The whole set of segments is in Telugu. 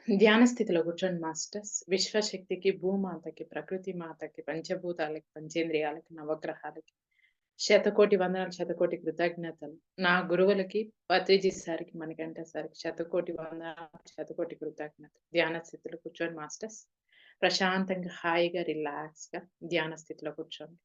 ధ్యాన స్థితిలో కూర్చోండి మాస్టర్స్. విశ్వశక్తికి, భూమాతకి, ప్రకృతి మాతకి, పంచభూతాలకి, పంచేంద్రియాలకి, నవగ్రహాలకి శతకోటి వందనాలు, శతకోటి కృతజ్ఞతలు. నా గురువులకి, పత్రిజీ సార్‌కి, మణికంఠ సార్‌కి శతకోటి వందనాలు, శతకోటి కృతజ్ఞతలు. ధ్యాన స్థితిలో కూర్చోండి మాస్టర్స్. ప్రశాంతంగా, హాయిగా, రిలాక్స్‌గా ధ్యాన స్థితిలో కూర్చోండి.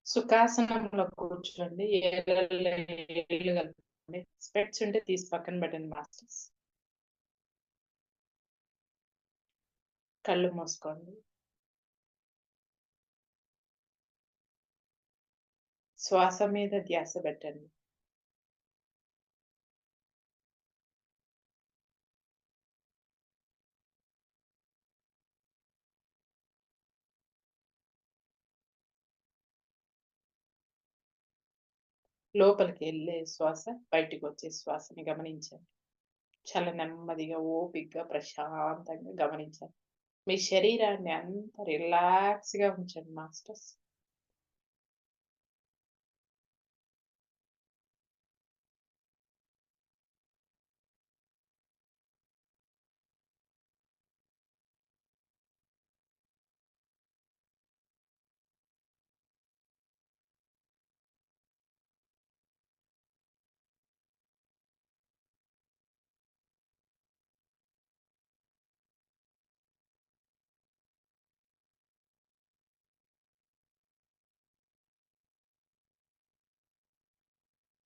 సుఖాసనంలో కూర్చోండి. ఏళ్ళలో ఏళ్ళు కలుపుకోండి. స్పెక్ట్స్ ఉంటే తీసి పక్కన పెట్టండి మాస్టర్స్. కళ్ళు మూసుకోండి. శ్వాస మీద ధ్యాస పెట్టండి. లోపలికెళ్ళే శ్వాస, బయటికొచ్చే శ్వాసని గమనించండి. చాలా నెమ్మదిగా, ఓపికగా, ప్రశాంతంగా గమనించండి. మీ శరీరాన్ని అంతా రిలాక్స్‌గా ఉంచండి మాస్టర్స్.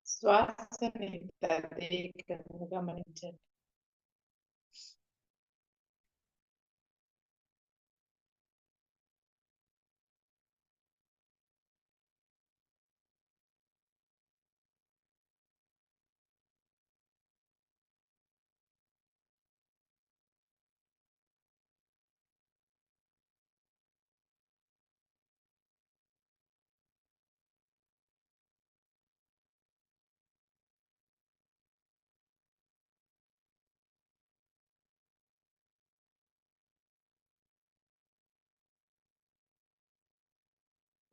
శ్వాసని తదేకంగా గమనించండి.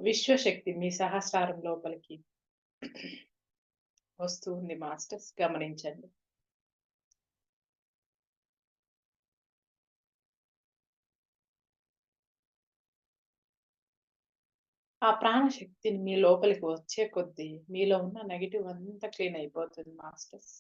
విశ్వశక్తి మీ సహస్రారం లోపలికి వస్తూ ఉంది మాస్టర్స్, గమనించండి. ఆ ప్రాణశక్తిని మీ లోపలికి వచ్చే కొద్దీ మీలో ఉన్న నెగెటివ్ అంతా క్లీన్ అయిపోతుంది మాస్టర్స్.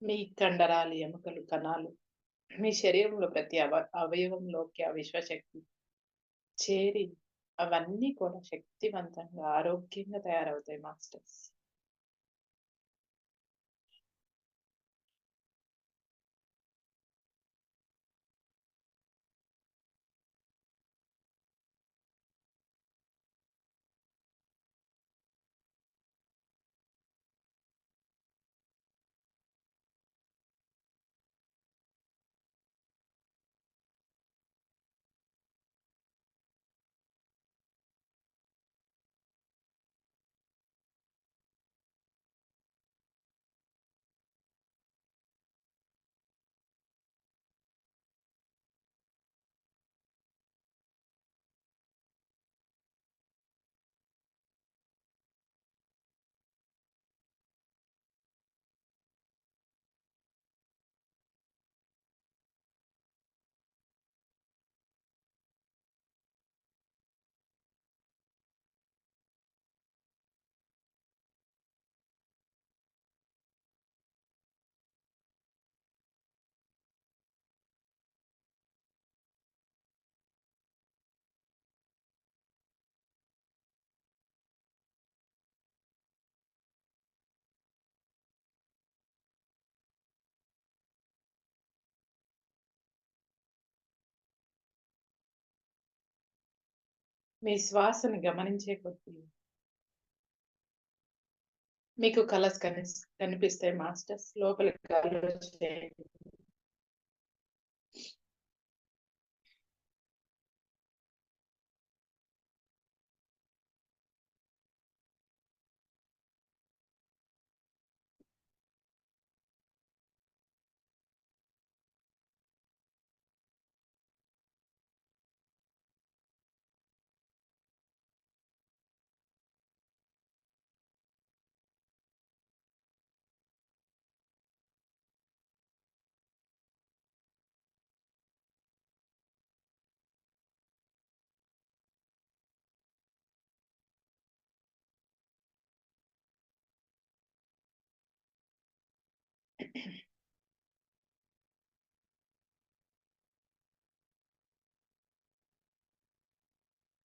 మీ కండరాలు, ఎముకలు, కణాలు, మీ శరీరంలో ప్రతి అవయవంలోకి ఆ విశ్వశక్తి చేరి అవన్నీ కూడా శక్తివంతంగా, ఆరోగ్యంగా తయారవుతాయి మాస్టర్స్. మీ శ్వాసని గమనించే కొద్దీ మీకు కలర్స్ కనిపిస్తాయి మాస్టర్స్. లోపలికి అలో చేయండి.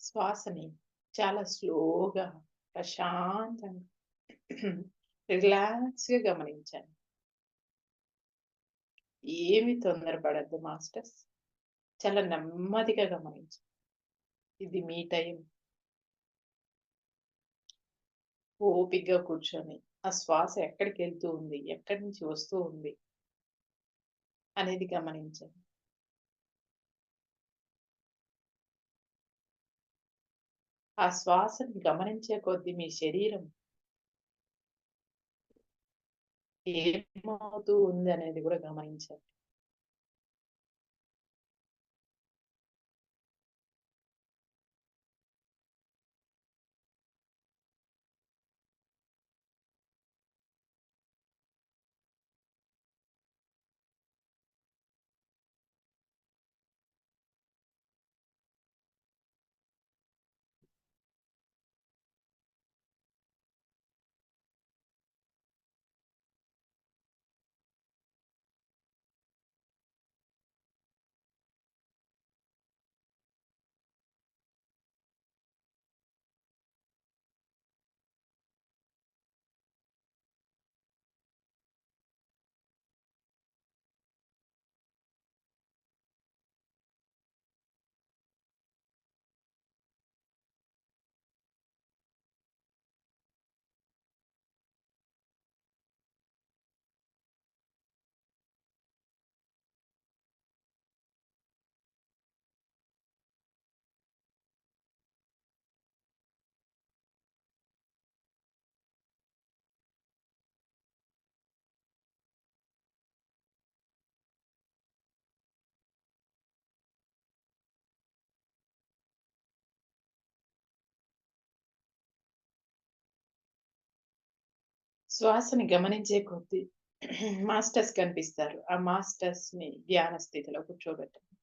శ్వాసని చాలా స్లోగా, ప్రశాంతంగా, రిలాక్స్‌గా గమనించండి. ఏమి తొందరపడొద్దు మాస్టర్స్. చాలా నెమ్మదిగా గమనించండి. ఇది మీ టైం. ఓపికగా కూర్చొని, ఆ శ్వాస ఎక్కడికెళ్తూ ఉంది? ఎక్కడి నుంచి వస్తూ ఉంది? అనేది గమనించండి. ఆ శ్వాసని గమనించే కొద్దీ మీ శరీరం ఏమవుతూ ఉందనేది గూడా గమనించండి. శ్వాసని గమనించే కొద్దీ మాస్టర్స్ కనిపిస్తారు. ఆ మాస్టర్స్‌ని ధ్యాన స్థితిలో కూర్చోబెట్టండి.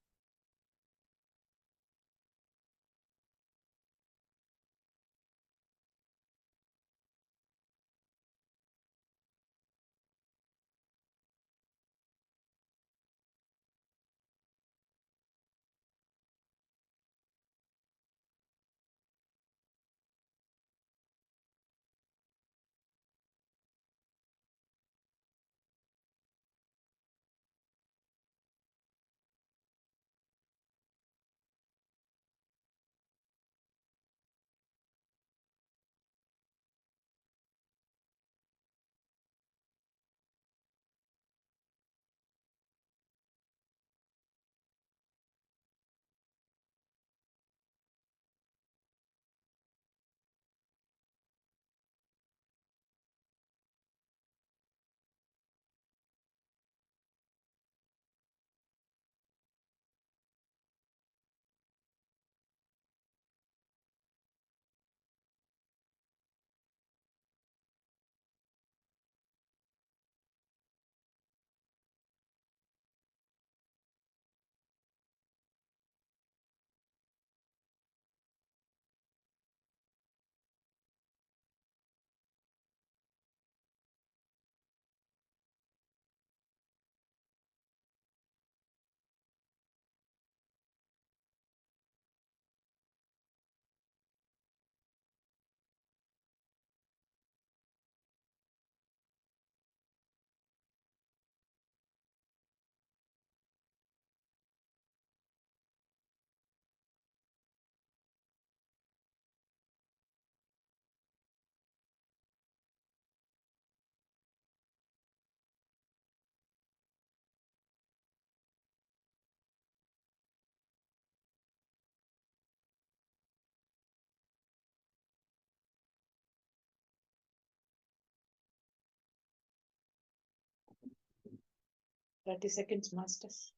30 seconds, masters.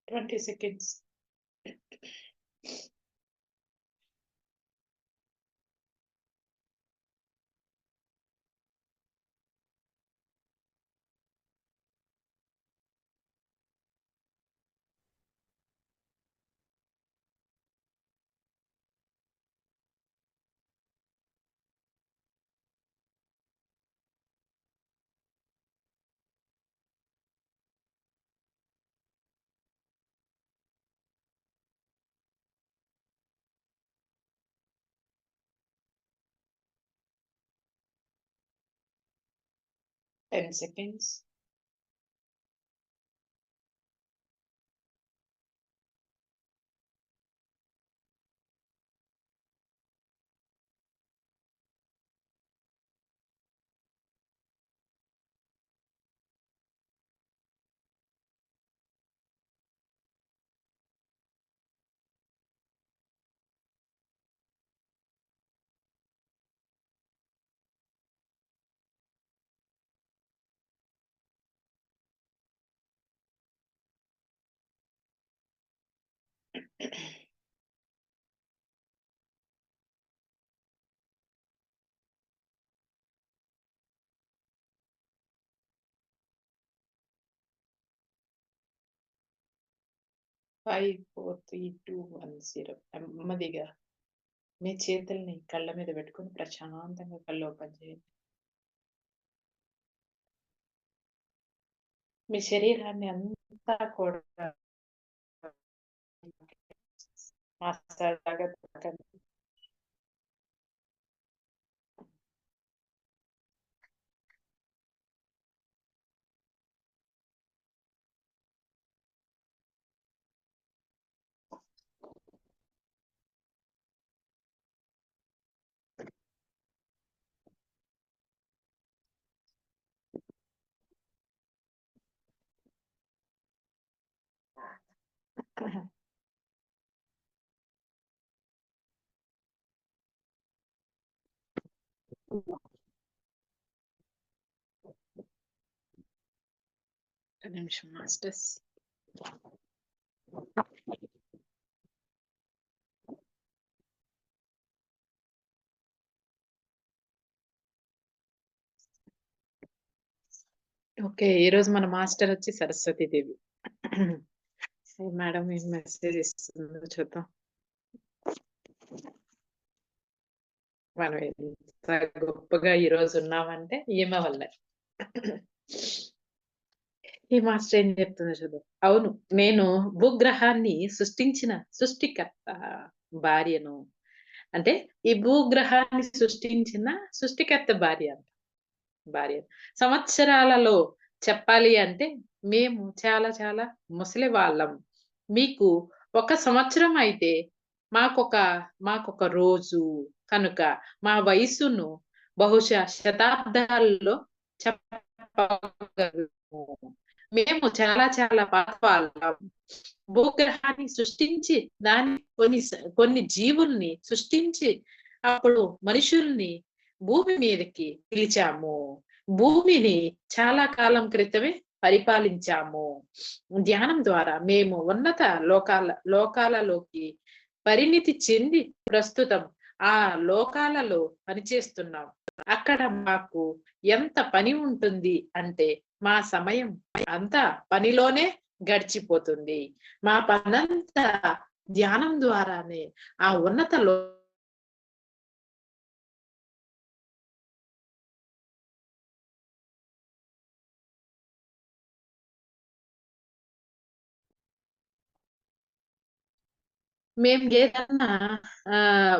Twenty seconds. Ten seconds. Five, four, three, two, 1, 0. నెమ్మదిగా మీ చేతుల్ని కళ్ళ మీద పెట్టుకొని ప్రశాంతంగా కళ్ళు ఓపెన్ చేయండి. మీ శరీరాన్ని అంతా కూడా మసాజ్ లాగా తాకండి. ఒక నిమిషం మాస్టర్స్. ఓకే, ఈరోజు మన మాస్టర్ వచ్చి సరస్వతి దేవి. మేడం ఏం మెసేజ్ ఇస్తుందో చూద్దాం. మనం ఎంత గొప్పగా ఈరోజు ఉన్నామంటే ఈమె వల్లే. ఈ మాస్టర్ ఏం చెప్తుందో చూద్దాం. అవును, నేను భూగ్రహాన్ని సృష్టించిన సృష్టికర్త భార్యను. అంటే ఈ భూగ్రహాన్ని సృష్టించిన సృష్టికర్త భార్య సంవత్సరాలలో చెప్పాలి అంటే మేము చాలా చాలా ముసలి వాళ్ళం. మీకు 1 సంవత్సరం అయితే మాకొక రోజు కనుక మా వయసును బహుశా శతాబ్దాల్లో చెప్పగలము. మేము చాలా చాలా పాత వాళ్ళం. భూగ్రహాన్ని సృష్టించి దాని కొన్ని జీవుల్ని సృష్టించి అప్పుడు మనుషుల్ని భూమి మీదకి పిలిచాము. భూమిని చాలా కాలం క్రితమే పరిపాలించాము. ధ్యానం ద్వారా మేము ఉన్నత లోకాలలోకి పరిణితి చెంది ప్రస్తుతం ఆ లోకాలలో పనిచేస్తున్నాం. అక్కడ మాకు ఎంత పని ఉంటుంది అంటే మా సమయం అంతా పనిలోనే గడిచిపోతుంది. మా పనంతా ధ్యానం ద్వారానే ఆ ఉన్నత మేము ఏదన్నా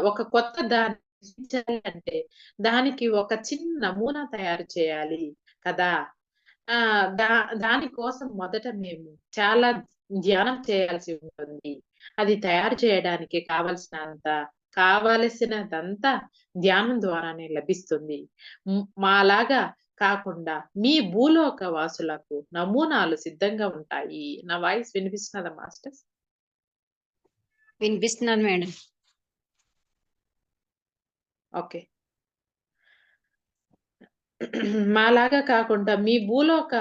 ఒక కొత్త దాన్ని సృష్టించాలి అంటే, దానికి ఒక చిన్న నమూనా తయారు చేయాలి కదా! దా దాని కోసం మొదట మేము చాలా ధ్యానం చేయాల్సి ఉంటుంది. అది తయారు చేయడానికి కావలసినదంతా ధ్యానం ద్వారానే లభిస్తుంది. మాలాగా కాకుండా మీ భూలోక వాసులకు నమూనాలు సిద్ధంగా ఉంటాయి. నా వాయిస్ వినిపిస్తున్నదా మాస్టర్స్? వినిపిస్తున్నది మేడం. ఓకే. మాలాగా కాకుండా మీ భూలోక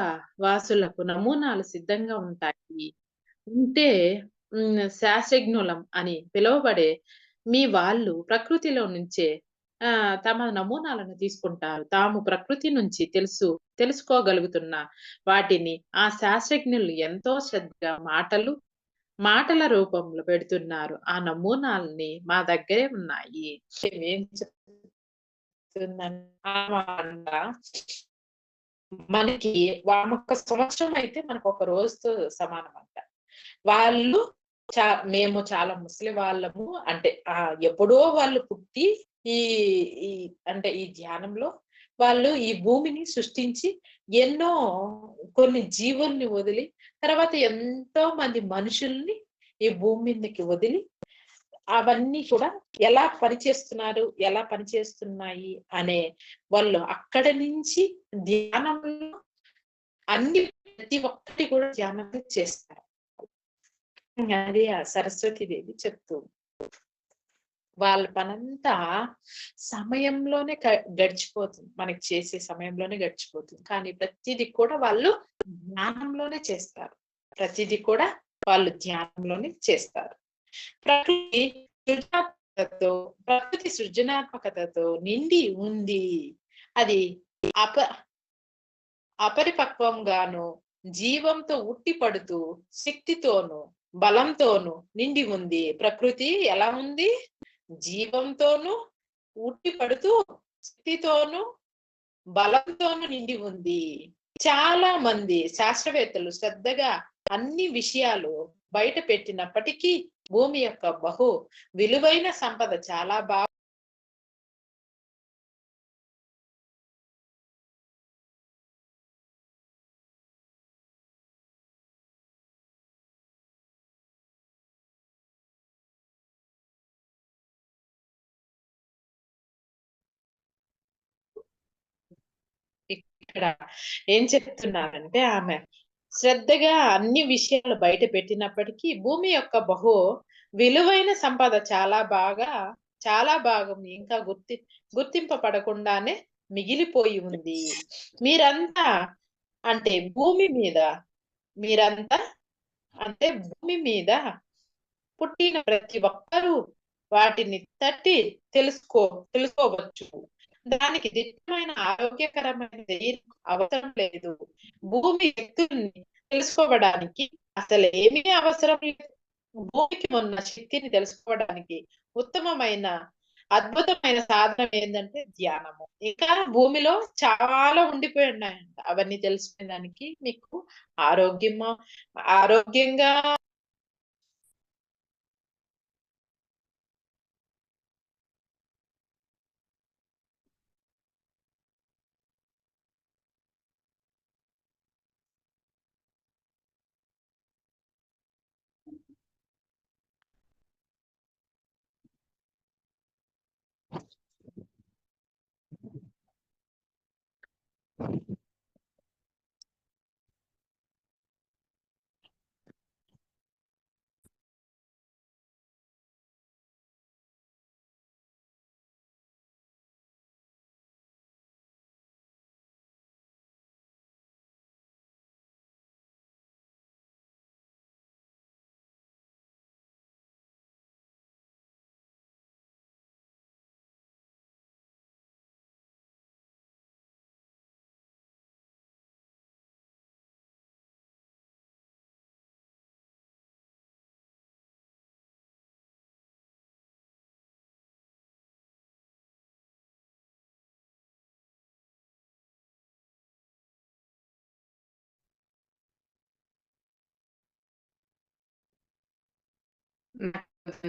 వాసులకు నమూనాలు సిద్ధంగా ఉంటాయి. ఉంటే శాస్త్రజ్ఞులం అని పిలువబడే మీ వాళ్ళు ప్రకృతిలో నుంచే తమ నమూనాలను తీసుకుంటారు. తాము ప్రకృతి నుంచి తెలుసుకోగలుగుతున్న వాటిని ఆ శాస్త్రజ్ఞులు ఎంతో శ్రద్ధగా మాటల రూపంలో పెడుతున్నారు. ఆ నమూనాల్ని మా దగ్గరే ఉన్నాయి. మేమేం చెప్తుందంటే మనకి ఆమెొక్క సంవత్సరం అయితే మనకొక రోజుతో సమానమంట. వాళ్ళు చా మేము చాలా ముసలి వాళ్ళము. అంటే ఎప్పుడో వాళ్ళు పుట్టి ఈ ఈ అంటే ఈ ధ్యానంలో వాళ్ళు ఈ భూమిని సృష్టించి ఎన్నో కొన్ని జీవుల్ని వదిలి, తర్వాత ఎంతో మంది మనుషుల్ని ఈ భూమి మీదకి వదిలి అవన్నీ కూడా ఎలా పనిచేస్తున్నారు, ఎలా పనిచేస్తున్నాయి అనే వాళ్ళు అక్కడి నుంచి ధ్యానంలో ప్రతి ఒక్కటి కూడా ధ్యానంలో చేస్తారు. అది ఆ సరస్వతి దేవి చెప్తూ వాళ్ళ పనంతా సమయంలోనే గడిచిపోతుంది. మనకి చేసే సమయంలోనే గడిచిపోతుంది. కానీ ప్రతిది కూడా వాళ్ళు ధ్యానంలోనే చేస్తారు. ప్రతిది కూడా వాళ్ళు ధ్యానంలోనే చేస్తారు. ప్రకృతి ప్రకృతి సృజనాత్మకతతో నిండి ఉంది. అది అప అపరిపక్వంగాను, జీవంతో ఉట్టిపడుతూ, శక్తితోనూ, బలంతోనూ నిండి ఉంది. ప్రకృతి ఎలా ఉంది? జీవంతోనూ, ఉట్టిపడుతూ, శక్తితోనూ, బలంతోనూ నిండి ఉంది. చాలా మంది శాస్త్రవేత్తలు శ్రద్ధగా అన్ని విషయాలు బయట పెట్టినప్పటికీ భూమి యొక్క బహు విలువైన సంపద చాలా ఇక్కడ ఏం చెప్తున్నారంటే ఆమె శ్రద్ధగా అన్ని విషయాలు బయట పెట్టినప్పటికీ భూమి యొక్క బహు విలువైన సంపద చాలా భాగం ఇంకా గుర్తింపబడకుండానే మిగిలిపోయి ఉంది. మీరంతా అంటే భూమి మీద మీరంతా అంటే భూమి మీద పుట్టిన ప్రతి ఒక్కరూ వాటిని తట్టి తెలుసుకోవచ్చు. దానికి దిట్టమైన ఆరోగ్యకరమైన శరీరం అవసరం లేదు. భూమి శక్తుల్ని తెలుసుకోవడానికి అసలేమీ అవసరం లేదు. భూమికి ఉన్న శక్తిని తెలుసుకోవడానికి ఉత్తమమైన, అద్భుతమైన సాధనం ఏందంటే ధ్యానము. ఇంకా భూమిలో చాలా ఉండిపోయి ఉన్నాయంట. అవన్నీ తెలుసుకునే దానికి మీకు ఆరోగ్యంగా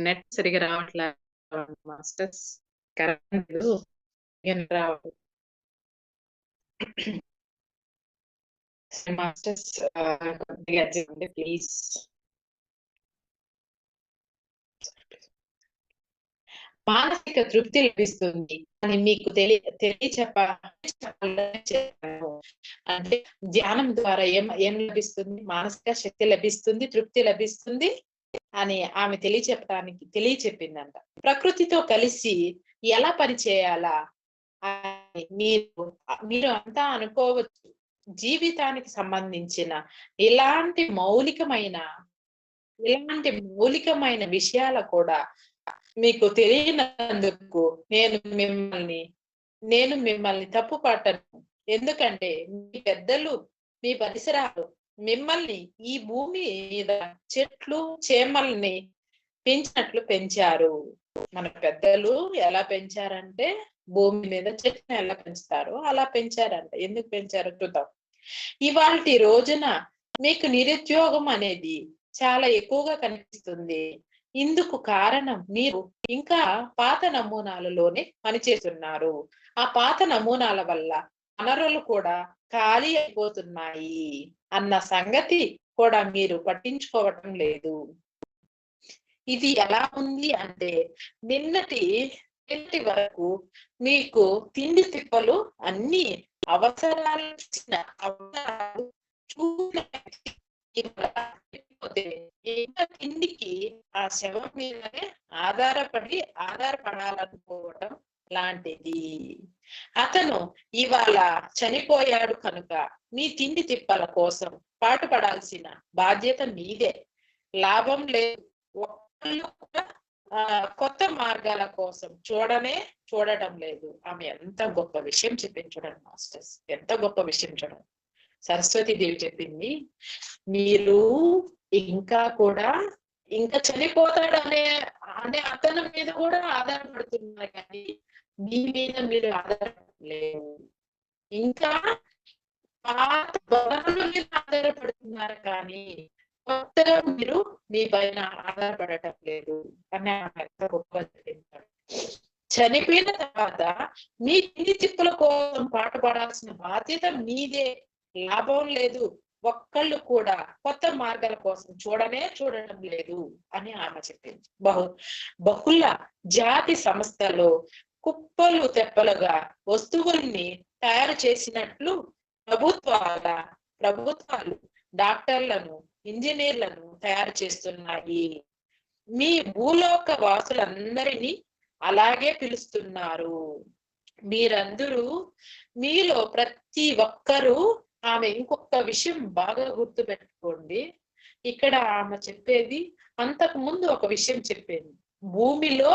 నెట్ సరిగ్గా రావట్లే మాస్టర్స్. కరెంట్ లేదు. రావట్లేదు. మాస్టర్స్ కొద్దిగా చెప్పండి ప్లీజ్. మానసిక తృప్తి లభిస్తుంది అని మీకు చెప్పాను. అంటే ధ్యానం ద్వారా ఏం లభిస్తుంది? మానసిక శక్తి లభిస్తుంది, తృప్తి లభిస్తుంది అని ఆమె తెలియచెప్పిందంట. ప్రకృతితో కలిసి ఎలా పని చేయాలా అని మీరు అంతా అనుకోవచ్చు. జీవితానికి సంబంధించిన ఇలాంటి మౌలికమైన విషయాలు కూడా మీకు తెలియనందుకు నేను మిమ్మల్ని తప్పు పట్టను. ఎందుకంటే మీ పెద్దలు, మీ పరిసరాలు మిమ్మల్ని ఈ భూమి మీద చెట్లు, చేమల్ని పెంచినట్లు పెంచారు. మన పెద్దలు ఎలా పెంచారంటే భూమి మీద చెట్లను ఎలా పెంచుతారో అలా పెంచారంట. ఎందుకు పెంచారో చూద్దాం. ఇవాల్టి రోజున మీకు నిరుద్యోగం అనేది చాలా ఎక్కువగా కనిపిస్తుంది. ఇందుకు కారణం మీరు ఇంకా పాత నమూనాలలోనే పనిచేస్తున్నారు. ఆ పాత నమూనాల వల్ల వనరులు కూడా ఖాళీ అయిపోతున్నాయి అన్న సంగతి కూడా మీరు పట్టించుకోవటం లేదు. ఇది ఎలా ఉంది అంటే నిన్నటి వరకు మీకు తిండి తిప్పలు అన్ని అవసరాలు తిండికి ఆ శవం మీదనే ఆధారపడాలనుకోవటం లాంటిది. అతను ఇవాళ చనిపోయాడు కనుక మీ తిండి తిప్పల కోసం పాటుపడాల్సిన బాధ్యత మీదే. లాభం లేదు. ఒక్కళ్ళు కూడా కొత్త మార్గాల కోసం చూడటం లేదు. ఆమె ఎంత గొప్ప విషయం చెప్పింది చూడండి మాస్టర్స్, ఎంత గొప్ప విషయం చూడండి. సరస్వతి దేవి చెప్పింది, మీరు ఇంకా చనిపోతాడు అనే అతని మీద కూడా ఆధారపడుతున్నారు కానీ మీ మీద మీరు ఆధారపడలేదు. ఇంకా పాత వనరుల మీద ఆధారపడుతున్నారు కానీ కొత్తగా మీరు మీ పైన ఆధారపడటం లేదు అని ఎంత గొప్ప చెప్పింటారు. చనిపోయిన తర్వాత మీ తిండి చిక్కుల కోసం పాటుపడాల్సిన బాధ్యత మీదే. లాభం లేదు. ఒక్కళ్ళు కూడా కొత్త మార్గాల కోసం చూడటం లేదు అని ఆమె చెప్పింది. బహుళ జాతి సంస్థలో కుప్పలు తెప్పలుగా వస్తువుల్ని తయారు చేసినట్లు ప్రభుత్వాలు డాక్టర్లను, ఇంజనీర్లను తయారు చేస్తున్నాయి. మీ భూలోక వాసులందరినీ అలాగే పిలుస్తున్నారు. మీలో ప్రతి ఒక్కరూ ఆమె ఇంకొక విషయం బాగా గుర్తు పెట్టుకోండి. ఇక్కడ ఆమె చెప్పేది అంతకు ముందు ఒక విషయం చెప్పేది. భూమిలో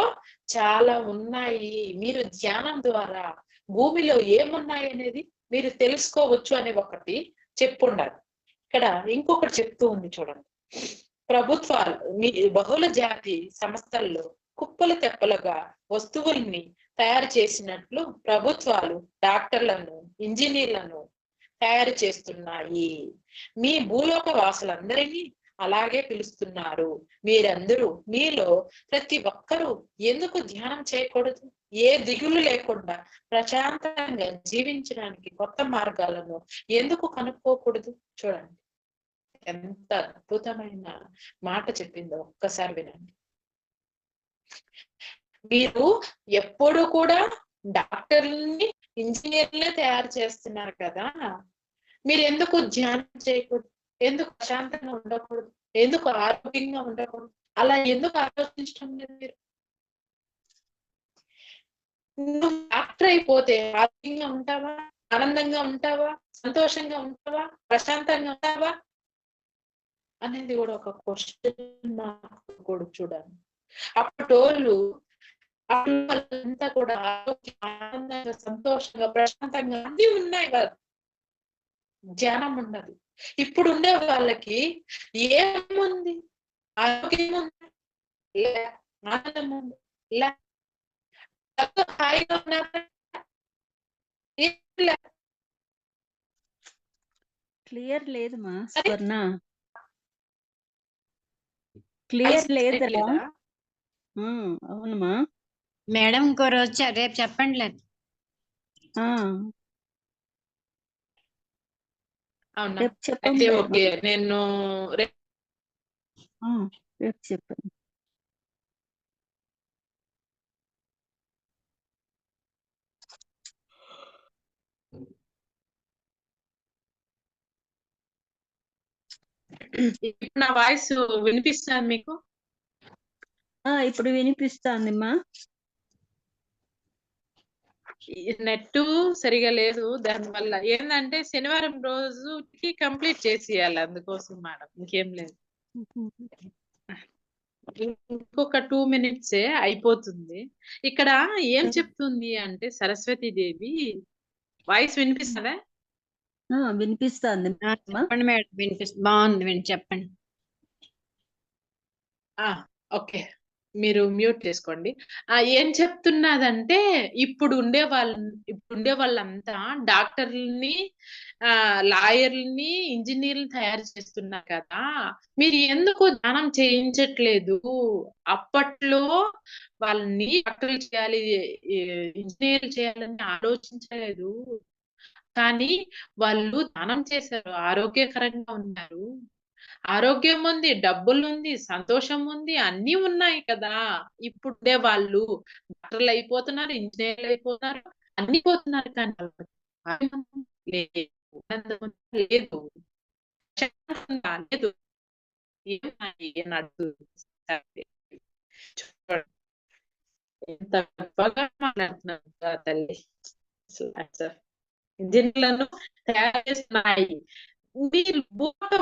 చాలా ఉన్నాయి. మీరు ధ్యానం ద్వారా భూమిలో ఏమున్నాయి అనేది మీరు తెలుసుకోవచ్చు అని ఒకటి చెప్పుండాలి. ఇక్కడ ఇంకొకటి చెప్తూ ఉంది చూడండి. ప్రభుత్వాలు బహుళ జాతి సంస్థల్లో కుప్పలు తెప్పలుగా వస్తువుల్ని తయారు చేసినట్లు ప్రభుత్వాలు డాక్టర్లను, ఇంజనీర్లను తయారు చేస్తున్నాయి. మీ భూలోక వాసులందరినీ అలాగే పిలుస్తున్నారు. మీలో ప్రతి ఒక్కరూ ఎందుకు ధ్యానం చేయకూడదు? ఏ దిగులు లేకుండా ప్రశాంతంగా జీవించడానికి కొత్త మార్గాలను ఎందుకు కనుక్కోకూడదు? చూడండి ఎంత అద్భుతమైన మాట చెప్పిందో ఒక్కసారి వినండి. మీరు ఎప్పుడు కూడా డాక్టర్లని, ఇంజనీర్లే తయారు చేస్తున్నారు కదా, మీరు ఎందుకు ధ్యానం చేయకూడదు? ఎందుకు ప్రశాంతంగా ఉండకూడదు? ఎందుకు ఆరోగ్యంగా ఉండకూడదు? అలా ఎందుకు ఆలోచించడం లేదు మీరు? నువ్వు డాక్టర్ అయిపోతే ఆరోగ్యంగా ఉంటావా? ఆనందంగా ఉంటావా? సంతోషంగా ఉంటావా? ప్రశాంతంగా ఉంటావా అనేది కూడా ఒక క్వశ్చన్ మార్క్ కూడా చూడాలి. అప్పటోళ్ళు అంతా కూడా ఆనందంగా, సంతోషంగా, ప్రశాంతంగా అన్ని ఉన్నాయి కదా, ధ్యానం ఉండదు. ఇప్పుడు ఉండే వాళ్ళకి ఏముంది? ఆరోగ్యం ఉంది, ఆనందం ఉంది, హాయిగా ఉన్నారు. క్లియర్ లేదు మా స్వర్ణ, క్లియర్ లేదురా. అవునమ్మా. మేడం ఇంకో రోజు రేపు చెప్పండి లేదు. అవునా? రేపు అయితే చెప్పండి మేడం. ఓకే. నేను రేపు రేపు చెప్పండి. ఇప్పుడు నా వాయిస్ వినిపిస్తుందా మీకు? ఇప్పుడు వినిపిస్తాందిమ్మా. నెట్ సరిగా లేదు. దానివల్ల ఏందంటే శనివారం రోజుకి కంప్లీట్ చేసేయాలి. అందుకోసం మేడం, ఇంకేం లేదు. ఇంకొక 2 మినిట్సే అయిపోతుంది. ఇక్కడ ఏం చెప్తుంది అంటే సరస్వతి దేవి వాయిస్ వినిపిస్తుందా? వినిపిస్తాంది. చెప్పండి మేడం, వినిపిస్తుంది. బాగుంది, చెప్పండి. ఓకే, మీరు మ్యూట్ చేసుకోండి. ఏం చెప్తున్నదంటే ఇప్పుడు ఉండే వాళ్ళంతా డాక్టర్లని, లాయర్లని, ఇంజనీర్లు తయారు చేస్తున్నారు కదా, మీరు ఎందుకు ధ్యానం చేయించట్లేదు? అప్పట్లో వాళ్ళని డాక్టర్లు చేయాలి, ఇంజనీర్లు చేయాలని ఆలోచించలేదు, కానీ వాళ్ళు ధ్యానం చేశారు, ఆరోగ్యకరంగా ఉన్నారు. ఆరోగ్యం ఉంది, డబ్బులుంది, సంతోషం ఉంది, అన్ని ఉన్నాయి కదా. ఇప్పుడే వాళ్ళు డాక్టర్లు అయిపోతున్నారు, ఇంజనీర్లు అయిపోతున్నారు, అన్ని పోతున్నారు, కానీ ఆరోగ్యం లేదు, ఆనందం లేదు, ప్రశాంతంగా లేదు. ఎంత గొప్పగా మాట్లాడుతున్నారు తల్లి. ఇంజనీర్లను తయారు చేస్తున్నాయి. మీరు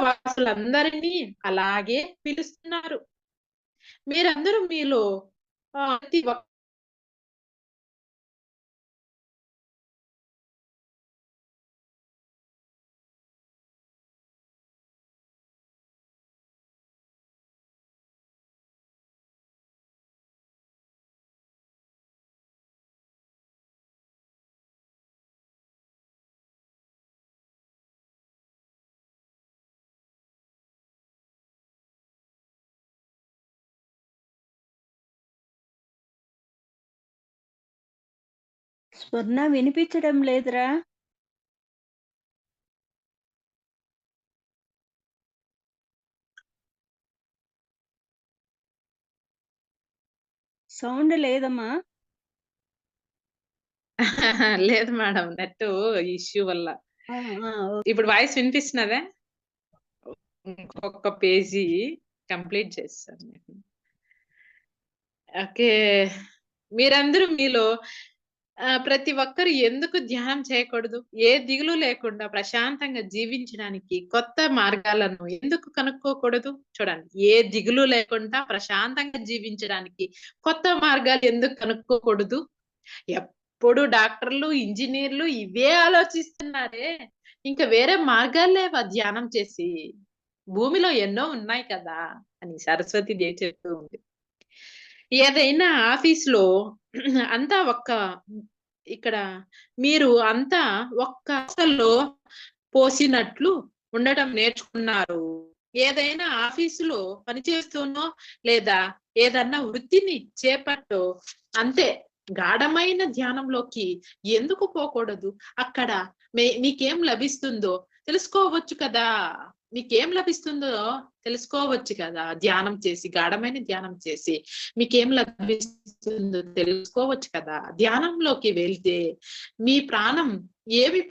వాసులందరినీ అలాగే పిలుస్తున్నారు. మీరందరూ మీలో ప్రతి స్వర్ణ వినిపించడం లేదురా. సౌండ్ లేదమ్మా. లేదు మేడం, నెట్ ఇష్యూ వల్ల. ఇప్పుడు వాయిస్ వినిపిస్తున్నదే? ఇంకొక పేజీ కంప్లీట్ చేస్తాను నేను. ఓకే, మీరందరూ మీలో ప్రతి ఒక్కరు ఎందుకు ధ్యానం చేయకూడదు? ఏ దిగులు లేకుండా ప్రశాంతంగా జీవించడానికి కొత్త మార్గాలను ఎందుకు కనుక్కోకూడదు? చూడండి, ఏ దిగులు లేకుండా ప్రశాంతంగా జీవించడానికి కొత్త మార్గాలు ఎందుకు కనుక్కోకూడదు? ఎప్పుడు డాక్టర్లు, ఇంజనీర్లు ఇవే ఆలోచిస్తున్నారే, ఇంకా వేరే మార్గాలు లేవా ధ్యానం చేసి? భూమిలో ఎన్నో ఉన్నాయి కదా అని సరస్వతి దేవి చెప్తూ ఉంది. ఏదైనా ఆఫీస్‌లో అంతా ఇక్కడ మీరు అంతా ఒక్క ఆశలో పోసినట్లు ఉండటం నేర్చుకున్నారు. ఏదైనా ఆఫీసులో పనిచేస్తూనో లేదా ఏదన్నా వృత్తిని చేపట్టో అంతే గాఢమైన ధ్యానంలోకి ఎందుకు పోకూడదు? అక్కడ మీకేం లభిస్తుందో తెలుసుకోవచ్చు కదా. మీకేం లభిస్తుందో తెలుసుకోవచ్చు కదా. ధ్యానం చేసి, గాఢమైన ధ్యానం చేసి మీకేం లభిస్తుందో తెలుసుకోవచ్చు కదా. ధ్యానంలోకి వెళ్తే మీ ప్రాణం ఏమీ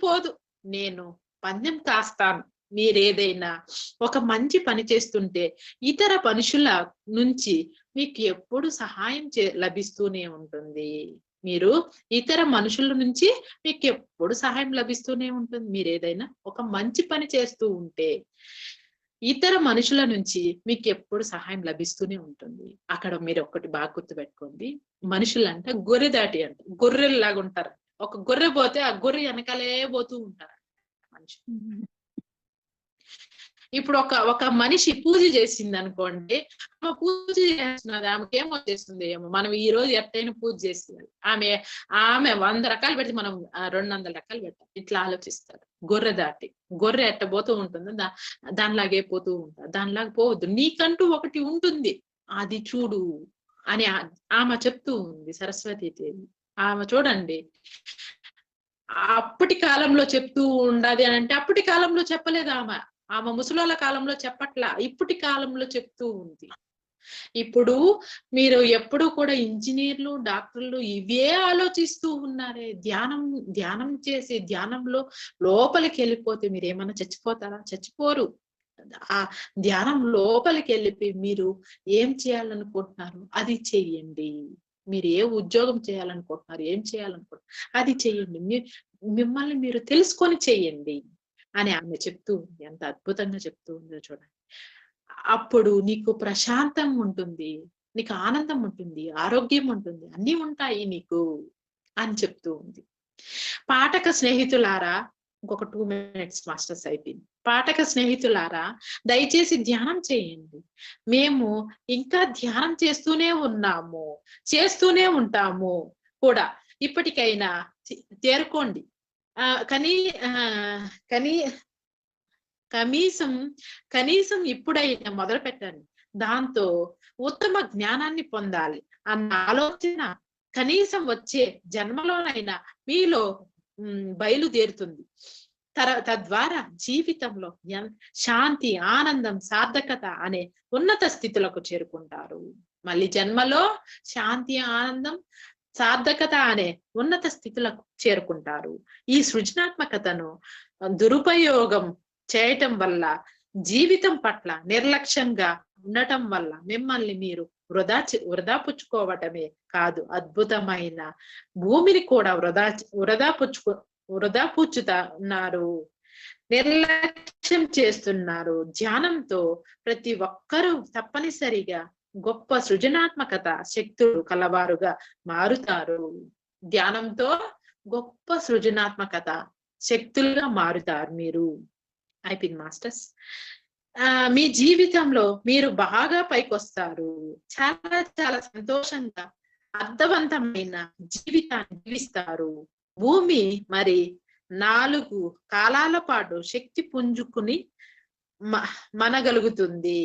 పోదు. నేను పందెం కాస్తాను. మీరేదైనా ఒక మంచి పని చేస్తుంటే ఇతర మనుషుల నుంచి మీకు ఎప్పుడు సహాయం లభిస్తూనే ఉంటుంది. మీరు ఇతర మనుషుల నుంచి మీకు ఎప్పుడు సహాయం లభిస్తూనే ఉంటుంది. మీరు ఏదైనా ఒక మంచి పని చేస్తూ ఉంటే ఇతర మనుషుల నుంచి మీకు ఎప్పుడు సహాయం లభిస్తూనే ఉంటుంది. అక్కడ మీరు ఒక్కటి బాగా గుర్తుపెట్టుకోండి, మనుషులంటే గొర్రె దాటి అంట, గొర్రెల్లాగా ఉంటారు. ఒక గొర్రె పోతే ఆ గొర్రె వెనకాలే పోతూ ఉంటారు మనుషులు. ఇప్పుడు ఒక మనిషి పూజ చేసింది అనుకోండి, ఆమె పూజ చేస్తున్నది, ఆమెకి ఏమో చేస్తుంది ఏమో. మనం ఈ రోజు ఎట్టయినా పూజ చేస్తుంది, ఆమె 100 రకాలు పెడితే మనం 200 రకాలు పెట్టాలి. ఇట్లా ఆలోచిస్తారు. గొర్రె ఎట్ట పోతూ ఉంటుంది, దానిలాగే పోతూ ఉంటారు. దానిలాగా పోవద్దు. నీకంటూ ఒకటి ఉంటుంది, అది చూడు అని ఆమె చెప్తూ ఉంది సరస్వతీదేవి. ఆమె చూడండి, అప్పటి కాలంలో చెప్తూ ఉండాలి అని అంటే అప్పటి కాలంలో చెప్పలేదు ఆమె. ఆమె ముసలోళ్ళ కాలంలో చెప్పట్లా, ఇప్పటి కాలంలో చెప్తూ ఉంది. ఇప్పుడు మీరు ఎప్పుడు కూడా ఇంజనీర్లు, డాక్టర్లు ఇవే ఆలోచిస్తూ ఉన్నారే. ధ్యానం చేసి ధ్యానంలో లోపలికి వెళ్ళిపోతే మీరు ఏమన్నా చచ్చిపోతారా? చచ్చిపోరు. ఆ ధ్యానం లోపలికి వెళ్ళిపోయి మీరు ఏం చేయాలనుకుంటున్నారు అది చెయ్యండి. మీరు ఏ ఉద్యోగం చేయాలనుకుంటున్నారు, ఏం చేయాలనుకుంటున్నారు అది చెయ్యండి. మిమ్మల్ని మీరు తెలుసుకొని చెయ్యండి అని ఆమె చెప్తూ ఉంది. ఎంత అద్భుతంగా చెప్తూ ఉందో చూడండి. అప్పుడు నీకు ప్రశాంతం ఉంటుంది, నీకు ఆనందం ఉంటుంది, ఆరోగ్యం ఉంటుంది, అన్ని ఉంటాయి నీకు అని చెప్తూ ఉంది. పాఠక స్నేహితులారా, ఇంకొక 2 minutes మాస్టర్స్ అయిపోయింది. పాఠక స్నేహితులారా, దయచేసి ధ్యానం చేయండి. మేము ఇంకా ధ్యానం చేస్తూనే ఉన్నాము, చేస్తూనే ఉంటాము కూడా. ఇప్పటికైనా తేరుకోండి. కానీ కనీసం ఇప్పుడైనా మొదలు పెట్టండి. దాంతో ఉత్తమ జ్ఞానాన్ని పొందాలి అన్న ఆలోచన కనీసం వచ్చే జన్మలోనైనా మీలో బయలుదేరుతుంది. తద్వారా జీవితంలో శాంతి, ఆనందం, సార్థకత అనే ఉన్నత స్థితులకు చేరుకుంటారు. మళ్ళీ జన్మలో శాంతి, ఆనందం, సార్థకత అనే ఉన్నత స్థితులకు చేరుకుంటారు. ఈ సృజనాత్మకతను దురుపయోగం చేయటం వల్ల, జీవితం పట్ల నిర్లక్ష్యంగా ఉండటం వల్ల మిమ్మల్ని మీరు వృధా పుచ్చుకోవటమే కాదు, అద్భుతమైన భూమిని కూడా వృధా పుచ్చుతున్నారు, నిర్లక్ష్యం చేస్తున్నారు. ధ్యానంతో ప్రతి ఒక్కరూ తప్పనిసరిగా గొప్ప సృజనాత్మకత శక్తులు కలవారుగా మారుతారు. ధ్యానంతో గొప్ప సృజనాత్మకత శక్తులుగా మారుతారు మీరు. అయిపోయింది మాస్టర్స్. మీ జీవితంలో మీరు బాగా పైకొస్తారు. చాలా చాలా సంతోషంగా అర్థవంతమైన జీవితాన్ని జీవిస్తారు. భూమి మరి 4 కాలాల పాటు శక్తి పుంజుకుని మనగలుగుతుంది.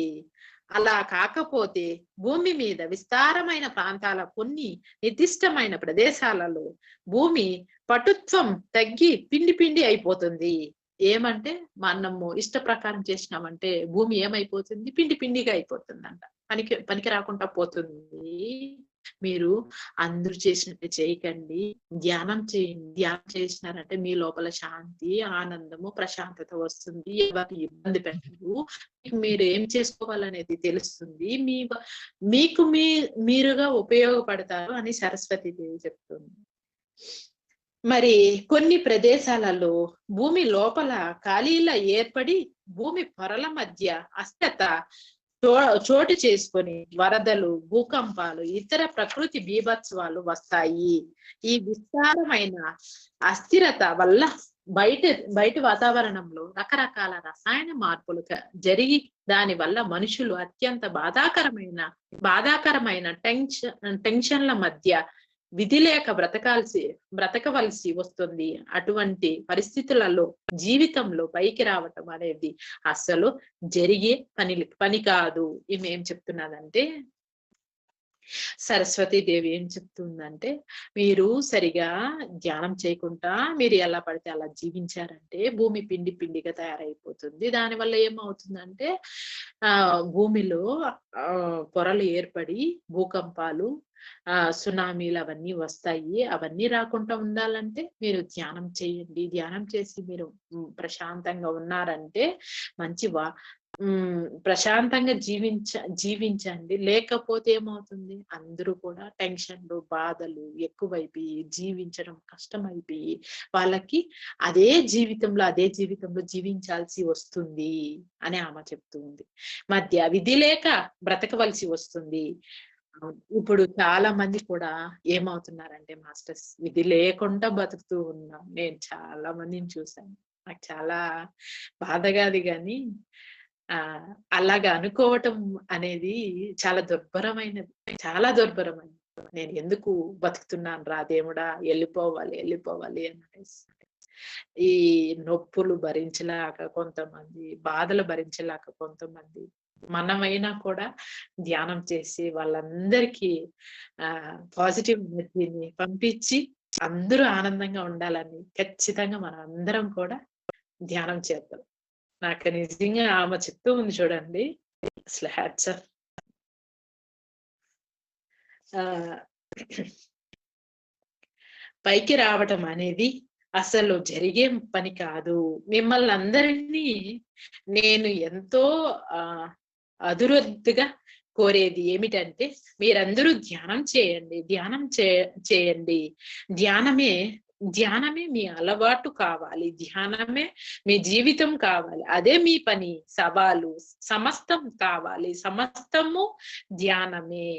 అలా కాకపోతే భూమి మీద విస్తారమైన ప్రాంతాల కొన్ని నిర్దిష్టమైన ప్రదేశాలలో భూమి పటుత్వం తగ్గి పిండి అయిపోతుంది. ఏమంటే మనము ఇష్ట ప్రకారం చేసినామంటే భూమి ఏమైపోతుంది? పిండిగా అయిపోతుందంట. పనికి రాకుండా పోతుంది. మీరు అందరూ చేసినట్టు చేయకండి, ధ్యానం చేయండి. ధ్యానం చేసినారంటే మీ లోపల శాంతి, ఆనందము, ప్రశాంతత వస్తుంది. ఎవరికి ఇబ్బంది పెట్టదు. మీరు ఏం చేసుకోవాలనేది తెలుస్తుంది. మీకు మీరుగా ఉపయోగపడతారు అని సరస్వతీదేవి చెప్తుంది. మరి కొన్ని ప్రదేశాలలో భూమి లోపల ఖాళీల ఏర్పడి భూమి పొరల మధ్య అస్థిరత చోటు చేసుకొని వరదలు, భూకంపాలు, ఇతర ప్రకృతి బీభత్సవాలు వస్తాయి. ఈ విస్తారమైన అస్థిరత వల్ల బయట వాతావరణంలో రకరకాల రసాయన మార్పులు జరిగి దాని వల్ల మనుషులు అత్యంత బాధాకరమైన టెన్షన్ల మధ్య విధి లేక బ్రతకవలసి వస్తుంది. అటువంటి పరిస్థితులలో జీవితంలో పైకి రావటం అనేది అస్సలు జరిగే పని కాదు. ఈమె ఏం చెప్తున్నదంటే, సరస్వతీదేవి ఏం చెప్తుందంటే, మీరు సరిగా ధ్యానం చేయకుండా మీరు ఎలా పడితే అలా జీవించారంటే భూమి పిండిగా తయారైపోతుంది. దానివల్ల ఏమవుతుందంటే భూమిలో పొరలు ఏర్పడి భూకంపాలు, సునామీలు అవన్నీ వస్తాయి. అవన్నీ రాకుండా ఉండాలంటే మీరు ధ్యానం చేయండి. ధ్యానం చేసి మీరు ప్రశాంతంగా ఉన్నారంటే ప్రశాంతంగా జీవించండి. లేకపోతే ఏమవుతుంది? అందరూ కూడా టెన్షన్లు, బాధలు ఎక్కువైపోయి జీవించడం కష్టమైపోయి వాళ్ళకి అదే జీవితంలో జీవించాల్సి వస్తుంది అని ఆమె చెప్తుంది. మధ్య విధి లేక బ్రతకవలసి వస్తుంది. ఇప్పుడు చాలా మంది కూడా ఏమవుతున్నారంటే మాస్టర్స్, విధి లేకుండా బతుకుతూ ఉన్నాం. నేను చాలా మందిని చూసాను. నాకు చాలా బాధగాది కానీ అలాగా అనుకోవటం అనేది చాలా దుర్భరమైనది. నేను ఎందుకు బతుకుతున్నాను రా దేవుడా, వెళ్ళిపోవాలి అనేసి. ఈ నొప్పులు భరించలేక కొంతమంది, బాధలు భరించలేక కొంతమంది మనమైనా కూడా ధ్యానం చేసి వాళ్ళందరికీ పాజిటివ్ ఎనర్జీని పంపించి అందరూ ఆనందంగా ఉండాలని ఖచ్చితంగా మనం అందరం కూడా ధ్యానం చేద్దాం. నాకు నిజంగా ఆమె చెప్తూ ఉంది చూడండి, అసలు హ్యాట్స్ ఆఫ్. పైకి రావటం అనేది అసలు జరిగే పని కాదు. మిమ్మల్ని అందరినీ నేను ఎంతో అదురొద్దుగా కోరేది ఏమిటంటే, మీరందరూ ధ్యానం చేయండి, ధ్యానం చేయండి. ధ్యానమే మీ అలవాటు కావాలి, ధ్యానమే మీ జీవితం కావాలి. అదే మీ పని, సవాలు సమస్తం కావాలి, సమస్తము ధ్యానమే.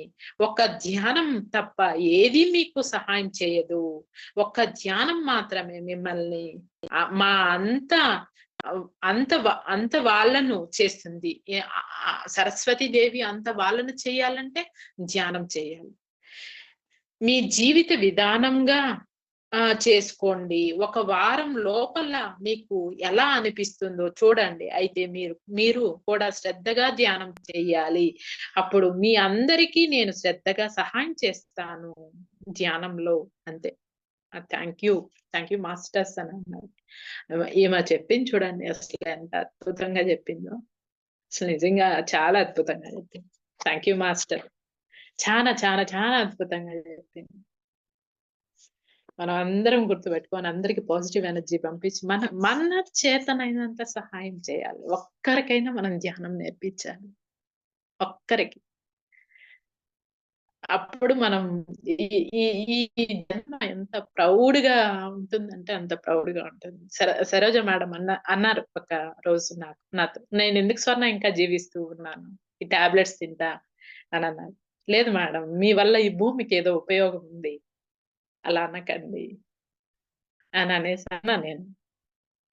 ఒక ధ్యానం తప్ప ఏది మీకు సహాయం చేయదు. ఒక్క ధ్యానం మాత్రమే మిమ్మల్ని మా అంత వాళ్ళను చేస్తుంది. సరస్వతి దేవి అంత వాళ్ళను చేయాలంటే ధ్యానం చేయాలి. మీ జీవిత విధానంగా చేసుకోండి. ఒక వారం లోపల మీకు ఎలా అనిపిస్తుందో చూడండి. అయితే మీరు కూడా శ్రద్ధగా ధ్యానం చేయాలి. అప్పుడు మీ అందరికీ నేను శ్రద్ధగా సహాయం చేస్తాను ధ్యానంలో. అంతే. థ్యాంక్ యూ మాస్టర్స్ అని అన్నారు. ఈమె చెప్పింది చూడండి, అసలు ఎంత అద్భుతంగా చెప్పిందో. అసలు నిజంగా చాలా అద్భుతంగా చెప్పింది. Thank you master. చాలా చాలా చాలా అద్భుతంగా చెప్పింది. మనం అందరం గుర్తుపెట్టుకొని అందరికి పాజిటివ్ ఎనర్జీ పంపించి మన చేతనైనంత సహాయం చేయాలి. ఒక్కరికైనా మనం ధ్యానం నేర్పించాలి, ఒక్కరికి. అప్పుడు మనం ఈ జన్మ ఎంత ప్రౌడ్ గా ఉంటుందంటే అంత ప్రౌడ్ గా ఉంటుంది. సరోజ మేడం అన్నారు ఒక రోజు నాతో, నేను ఎందుకు స్వర్ణ ఇంకా జీవిస్తూ ఉన్నాను, ఈ టాబ్లెట్స్ తింటా అని అన్నారు. లేదు మేడం, మీ వల్ల ఈ భూమికి ఏదో ఉపయోగం ఉంది, అలా అనకండి అని అనేసి అన్నా నేను.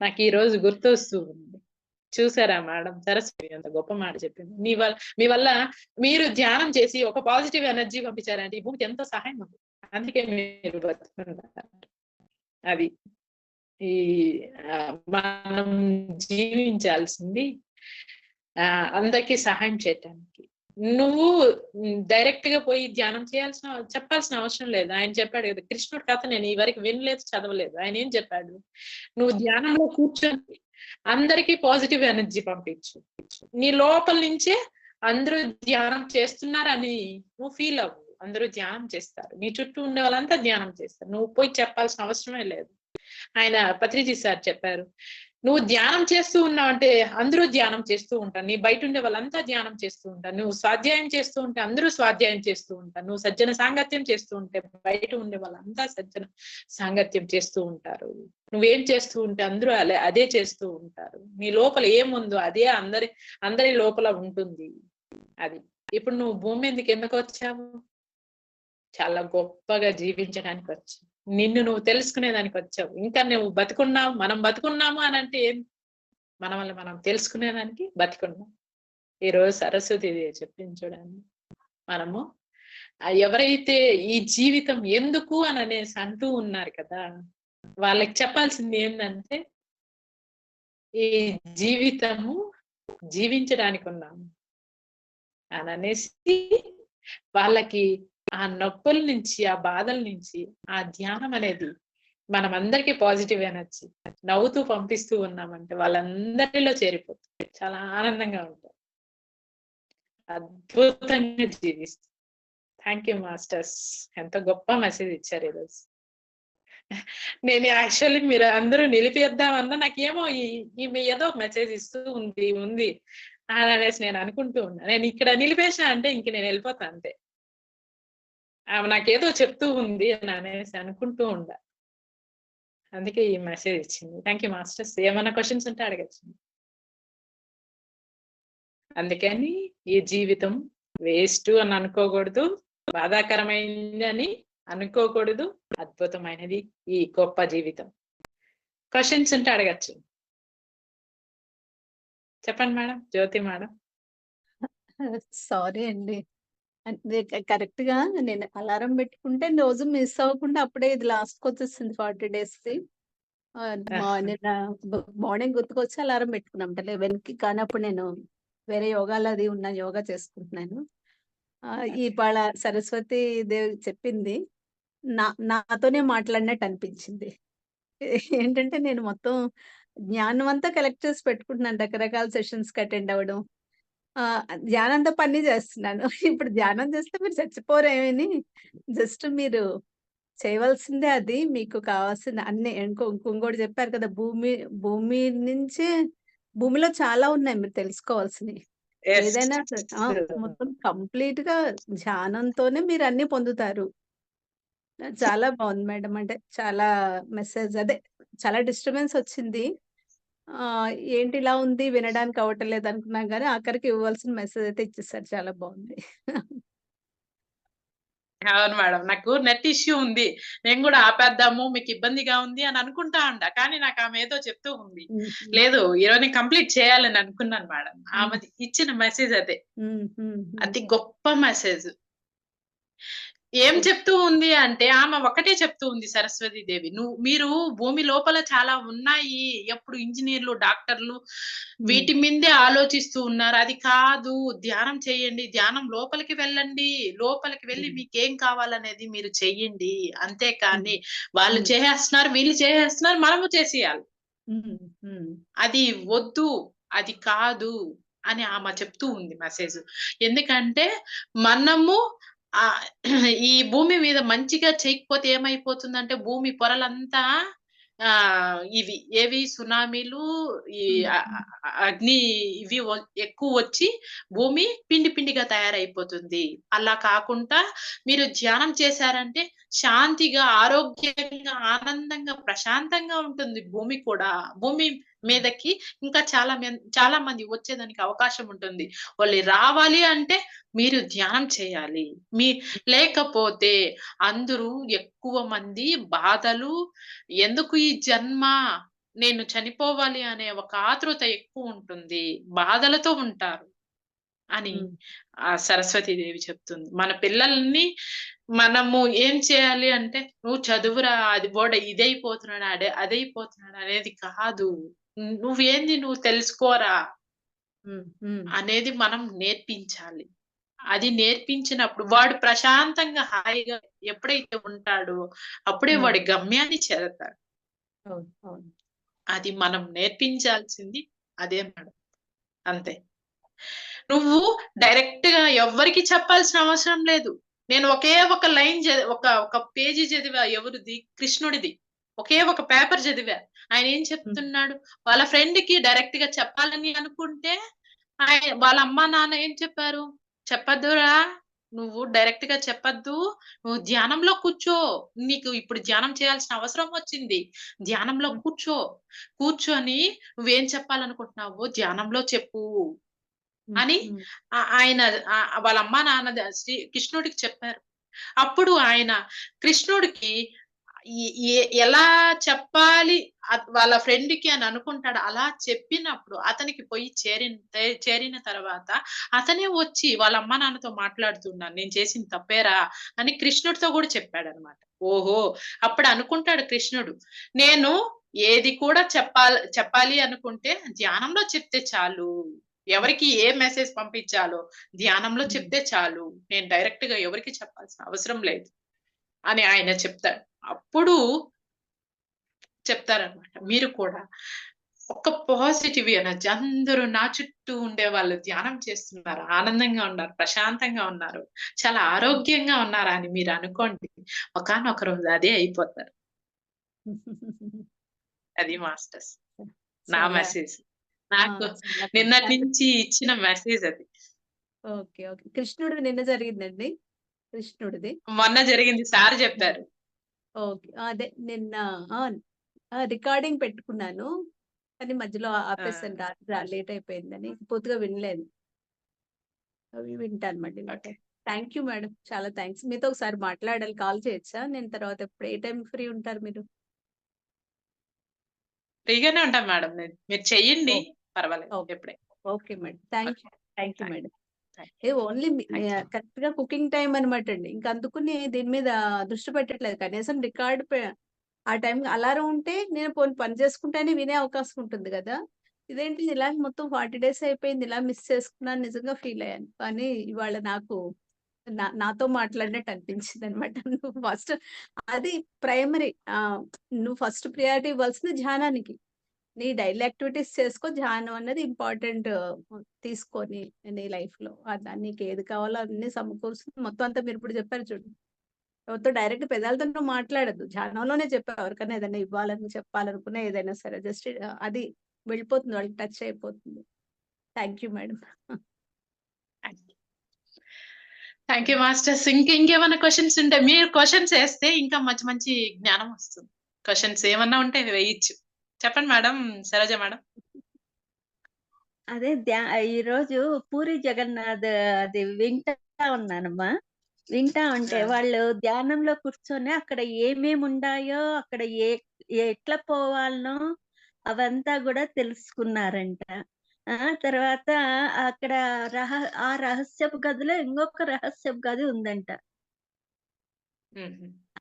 నాకు ఈ రోజు గుర్తొస్తూ ఉంది. చూసారా మేడం, సరస్వతి అంత గొప్ప మాట చెప్పింది. మీ వల్ల మీరు ధ్యానం చేసి ఒక పాజిటివ్ ఎనర్జీ పంపించారంటే ఈ భూమికి ఎంతో సహాయం ఉంది. అందుకే మీరు బతుకున్నారు. అది ఈ మనం జీవించాల్సింది అందరికీ సహాయం చేయటానికి. నువ్వు డైరెక్ట్ గా పోయి ధ్యానం చెప్పాల్సిన అవసరం లేదు. ఆయన చెప్పాడు కదా, కృష్ణుడి కథ నేను ఈ వరకు వినలేదు, చదవలేదు. ఆయన ఏం చెప్పాడు, నువ్వు ధ్యానంలో కూర్చొని అందరికీ పాజిటివ్ ఎనర్జీ పంపించు. నీ లోపల నుంచే అందరూ ధ్యానం చేస్తున్నారని నువ్వు ఫీల్ అవ్వు. అందరూ ధ్యానం చేస్తారు, నీ చుట్టూ ఉండే వాళ్ళంతా ధ్యానం చేస్తారు. నువ్వు పోయి చెప్పాల్సిన అవసరమే లేదు. ఆయన పత్రిజీ సార్ చెప్పారు, నువ్వు ధ్యానం చేస్తూ ఉన్నావు అంటే అందరూ ధ్యానం చేస్తూ ఉంటారు. నీ బయట ఉండే వాళ్ళంతా ధ్యానం చేస్తూ ఉంటారు. నువ్వు స్వాధ్యాయం చేస్తూ ఉంటే అందరూ స్వాధ్యాయం చేస్తూ ఉంటారు. నువ్వు సజ్జన సాంగత్యం చేస్తూ ఉంటే బయట ఉండే వాళ్ళంతా సజ్జన సాంగత్యం చేస్తూ ఉంటారు. నువ్వేం చేస్తూ ఉంటే అందరూ అదే చేస్తూ ఉంటారు. నీ లోపల ఏముందో అదే అందరి లోపల ఉంటుంది. అది ఇప్పుడు నువ్వు భూమి మీదకి ఎందుకు వచ్చావు? చాలా గొప్పగా జీవించడానికి వచ్చావు. నిన్ను నువ్వు తెలుసుకునేదానికి వచ్చావు. ఇంకా నువ్వు బతుకున్నావు, మనం బతుకున్నాము అని అంటే ఏం? మనల్ని మనం తెలుసుకునేదానికి బతుకున్నాం. ఈ రోజు సరస్వతి చెప్పింది చూడండి, మనము ఎవరైతే ఈ జీవితం ఎందుకు అని అనేసి అంటూ ఉన్నారు కదా, వాళ్ళకి చెప్పాల్సింది ఏంటంటే ఈ జీవితము జీవించడానికి ఉన్నాము అని అనేసి వాళ్ళకి ఆ నొప్పుల నుంచి, ఆ బాధల నుంచి ఆ ధ్యానం అనేది మనం అందరికీ పాజిటివ్ ఎనర్జీ నవ్వుతూ పంపిస్తూ ఉన్నామంటే వాళ్ళందరిలో చేరిపోతుంది. చాలా ఆనందంగా ఉంటుంది, అద్భుతంగా జీవిస్తుంది. థ్యాంక్ యూ మాస్టర్స్, ఎంత గొప్ప మెసేజ్ ఇచ్చారు ఈరోజు. నేను యాక్చువల్లీ మీరు అందరూ నిలిపేద్దామన్నా నాకేమో ఈమె ఏదో మెసేజ్ ఇస్తూ ఉంది అని అనేసి నేను అనుకుంటూ ఉన్నా. నేను ఇక్కడ నిలిపేసా అంటే ఇంక నేను వెళ్ళిపోతా అంతే. ఆమె నాకేదో చెప్తూ ఉంది అని అనేసి అనుకుంటూ ఉండా. అందుకే ఈ మెసేజ్ ఇచ్చింది. Thank you masters. ఏమైనా క్వశ్చన్స్ ఉంటే అడగచ్చు. అందుకని ఈ జీవితం వేస్ట్ అని అనుకోకూడదు, బాధాకరమైనది అని అనుకోకూడదు, అద్భుతమైనది ఈ గొప్ప జీవితం. క్వశ్చన్స్ ఉంటే అడగచ్చు. చెప్పండి మేడం, జ్యోతి మేడం. సారీ అండి, కరెక్ట్ గా నేను అలారం పెట్టుకుంటే రోజు మిస్ అవ్వకుండా అప్పుడే ఇది లాస్ట్ వచ్చేసింది 40 days కి. నిన్న మార్నింగ్ గుర్తుకొచ్చి అలారం పెట్టుకున్నాం 11కి. కానీ అప్పుడు నేను వేరే యోగాలో అది ఉన్న యోగా చేసుకుంటున్నాను. ఇవాళ సరస్వతి దేవి చెప్పింది నాతోనే మాట్లాడినట్టు అనిపించింది. ఏంటంటే నేను మొత్తం జ్ఞానం అంతా కలెక్ట్ చేసి పెట్టుకుంటున్నాను. రకరకాల సెషన్స్‌కి అటెండ్ అవ్వడం. ధ్యానంతో పని చేస్తున్నాను. ఇప్పుడు ధ్యానం చేస్తే మీరు చచ్చిపోరేమని జస్ట్ మీరు చేయవలసిందే అది. మీకు కావాల్సిన అన్ని ఇంకోటి చెప్పారు కదా! భూమి నుంచి భూమిలో చాలా ఉన్నాయి మీరు తెలుసుకోవాల్సినయి. యెస్. ఏదైనా సరే మొత్తం కంప్లీట్‌గా ధ్యానంతోనే మీరు అన్నీ పొందుతారు. చాలా బావుంది మేడం. అంటే చాలా మెసేజ్ అదే చాలా డిస్టర్బెన్స్ వచ్చింది. ఏంటి ఇలా ఉంది వినడానికి అవ్వటం లేదు అనుకున్నాం గానీ, ఆఖరికి ఇవ్వాల్సిన మెసేజ్ అయితే ఇచ్చేసారు. చాలా బావుంది. అవును మేడం. నాకు నెట్ ఇష్యూ ఉంది. నేను గూడా ఆపేద్దాము, మీకు ఇబ్బందిగా ఉంది అని అనుకుంటా ఉండా. కానీ నాకు ఆమె ఏదో చెప్తూ ఉంది. హ్మ్. హ్మ్. లేదు ఈరోజు కంప్లీట్ చేయాలని అనుకున్నాను మేడం. హ్మ్. ఆమెది ఇచ్చిన మెసేజ్ అదే. హ్మ్. హ్మ్. హ్మ్. అతి గొప్ప మెసేజ్. ఏం హ్మ్. చెప్తూ ఉంది అంటే ఆమె ఒకటే చెప్తూ ఉంది సరస్వతి దేవి. మీరు భూమి లోపల చాలా ఉన్నాయి. ఎప్పుడు ఇంజినీర్లు, డాక్టర్లు హ్మ్. వీటి మీదే ఆలోచిస్తూ ఉన్నారు. అది కాదు ధ్యానం చేయండి. ధ్యానం లోపలికి వెళ్ళండి. లోపలికి వెళ్లి హ్మ్. మీకేం కావాలనేది మీరు చెయ్యండి. హ్మ్. అంతేకాని వాళ్ళు హ్మ్. చేసేస్తున్నారు, వీళ్ళు చేసేస్తున్నారు, మనము చేసేయాలి. హ్మ్. హ్మ్. అది వద్దు. అది కాదు అని ఆమె చెప్తూ ఉంది మెసేజ్. ఎందుకంటే మనము ఆహ్, ఈ భూమి మీద మంచిగా చేయకపోతే ఏమైపోతుందంటే భూమి పొరలంతా ఇవి ఏవి సునామీలు, ఈ హ్మ్. అ హ్మ్. అ అగ్ని ఇవి ఎక్కువొచ్చి భూమి పిండి పిండిగా తయారైపోతుంది. అలా కాకుండా మీరు ధ్యానం చేశారంటే శాంతిగా, ఆరోగ్యంగా, ఆనందంగా, ప్రశాంతంగా ఉంటుంది భూమి కూడా. భూమి మీదకి ఇంకా చాలా మంది వచ్చేదానికి అవకాశం ఉంటుంది. వాళ్ళు రావాలి అంటే మీరు ధ్యానం చేయాలి. లేకపోతే అందరూ ఎక్కువ మంది బాధలు, ఎందుకు ఈ జన్మ? నేను చనిపోవాలి అనే ఒక ఆతృత ఎక్కువుంటుంది. బాధలతో ఉంటారు అని హ్మ్. సరస్వతి దేవి చెప్తుంది. మన పిల్లల్ని మనము ఏం చేయాలి అంటే, "నువ్వు చదువురా అది వాడు ఇదైపోతున్నాడు, అదైపోతున్నాడు" అనేది కాదు. నువ్వు తెలుసుకోరా హ్మ్. హ్మ్. అనేది మనం నేర్పించాలి. అది నేర్పించినప్పుడు వాడు ప్రశాంతంగా, హాయిగా ఎప్పుడైతే ఉంటాడో అప్పుడే హ్మ్. వాడి గమ్యాన్ని చేరతాడు. అవును. అవును. అది మనం నేర్పించాల్సింది అదే మేడం. అంతే. నువ్వు డైరెక్ట్‌గా ఎవ్వరికీ చెప్పాల్సిన అవసరం లేదు. నేను ఒకే ఒక లైన్ ఒక పేజీ చదివా ఎవరిది? కృష్ణుడిది. ఒకే ఒక పేపర్ చదివా. ఆయనేం హ్మ్. చెప్తున్నాడు? వాళ్ళ ఫ్రెండ్‌కి డైరెక్ట్‌గా చెప్పాలని అనుకుంటే, వాళ్ళ అమ్మా, నాన్న ఏం చెప్పారు? "చెప్పొద్దురా! నువ్వు డైరెక్ట్‌గా చెప్పొద్దు. నువ్వు ధ్యానంలో కూర్చో. నీకు ఇప్పుడు ధ్యానం చేయాల్సిన అవసరం వచ్చింది. ధ్యానంలో హ్మ్. కూర్చో. కూర్చొని నువ్వేం చెప్పాలనుకుంటున్నావో ధ్యానంలో చెప్పు" హ్మ్. అని హ్మ్. ఆయన వాళ్ళ అమ్మా, నాన్న కృష్ణుడికి చెప్పారు. అప్పుడు ఆయన కృష్ణుడికి ఎ ఎ ఎలా చెప్పాలి వాళ్ళ ఫ్రెండ్‌కి అని అనుకుంటాడు. అలా చెప్పినప్పుడు అతనికి పోయి చేరిన తర్వాత అతనే వచ్చి వాళ్ళ అమ్మా, నాన్నతో మాట్లాడుతున్నాను. నేను చేసింది తప్పేరా అని కృష్ణుడితో గూడా చెప్పాడన్నమాట. ఓహో! అప్పుడు అనుకుంటాడు కృష్ణుడు. నేను ఏది కూడా చెప్పాలి అనుకుంటే ధ్యానంలో చెప్తే చాలు. ఎవరికి ఏ మెసేజ్ పంపించాలో ధ్యానంలో హ్మ్. చెప్తే చాలు. నేను డైరెక్ట్‌గా ఎవరికీ చెప్పాల్సిన అవసరం లేదు అని ఆయన చెప్తాడు. అప్పుడు చెప్తారనమాట. మీరు కూడా ఒక పాజిటివ్ ఎనర్జీ అందరూ నా చుట్టూ ఉండేవాళ్ళు ధ్యానం చేస్తున్నారు. ఆనందంగా ఉన్నారు. ప్రశాంతంగా ఉన్నారు. చాలా ఆరోగ్యంగా ఉన్నారా అని మీరు అనుకోండి. ఒకానొక రోజు అదే అయిపోతారు. అది మాస్టర్స్. నా చాలా మెసేజ్. ఆ! నాకు చాలా బావుంది. నిన్నటి నుంచి ఇచ్చిన మెసేజ్ అది. ఓకే. ఓకే. కృష్ణుడిది నిన్న జరిగిందండి? కృష్ణుడిది? మొన్న జరిగింది సార్ జెప్పారు. ఓకే. అదే నిన్న ఆ! రికార్డింగ్ పెట్టుకున్నాను. కానీ మధ్యలో ఆ! ఆపేసాను. రాత్రి లేట్ అయిపోయిందని. పూర్తిగా వినలేదు. అవి వింటాను మళ్ళీ ఓకే. వింటాను. Thank you madam. చాలా థాంక్స్. మీతో ఒకసారి మాట్లాడాలి. కాల్ చేయొచ్చా? నేను తర్వాత ఎప్పుడు ఏ టైంకి ఫ్రీ ఉంటారు మీరు? ఫ్రీగానే ఉంటాం మేడం నేను. మీరు చెయ్యండి. ఓహ్! పర్వాలేదు ఓకే. ఎప్పుడైనా. Okay madam. Thank okay. You. Thank you thank madam. Thank only thank you. కరెక్ట్‌గా కుకింగ్ టైమ్ అనమాటండి. ఇంక అందుకని దీని మీద దృష్టి పెట్టట్లేదు. కనీసం రికార్డ్ ఆ టైంకి అలారం ఉంటే నేను పోనీ పని చేసుకుంటేనే వినే అవకాశం ఉంటుంది గదా! ఇదేంటి ఇలా మొత్తం 40 డేస్ అయిపోయింది. ఇలా మిస్ చేసుకున్నాను నిజంగా ఫీల్ అయ్యాను. కానీ ఇవాళ నాకు నాతో మాట్లాడినట్టు అనిపించిందనమాట. నువ్వు ఫస్ట్ అది ప్రైమరీ నువ్వు ఫస్ట్ ప్రియారిటీ ఇవ్వాల్సింది ధ్యానానికి. నీ డైలీ యాక్టివిటీస్ చేసుకో. ధ్యానం అన్నది ఇంపార్టెంట్ తీసుకొని నీ లైఫ్‌లో. నీకేది కావాలో అన్నీ సమకూరుస్తుంది. మొత్తం అంతా మీరిప్పుడు చెప్పారు చూడు. ఎవరితో డైరెక్ట్ పెదాలతో నువ్వు మాట్లాడొద్దు. ధ్యానంలోనే చెప్పావు. ఎవరికైనా ఏదైనా ఇవ్వాలని చెప్పాలనుకున్నా ఏదైనా సరే జస్ట్ అది వెళ్ళిపోతుంది. వాళ్ళకి టచ్ అయిపోతుంది. Thank you madam. Thank you masters. ఇంకేమైనా క్వశ్చన్స్ ఉంటే మీరు క్వశ్చన్స్ వేస్తే ఇంకా మంచి మంచి జ్ఞానం వస్తుంది. క్వశ్చన్స్ ఏమన్నా ఉంటే వేయచ్చు. చెప్పండి మేడం, సరోజ మేడం. అదే ఈరోజు పూరి జగన్నాథ్ అది వింటా ఉన్నానమ్మా. వింటా ఉంటే వాళ్ళు ధ్యానంలో కూర్చొని అక్కడ ఏమేమి ఉండాయో, అక్కడ ఎట్లా పోవాలనో అవంతా కూడా తెలుసుకున్నారంట. తర్వాత అక్కడ ఆ రహస్యపు గదిలో ఇంకొక రహస్యపు గది ఉందంట.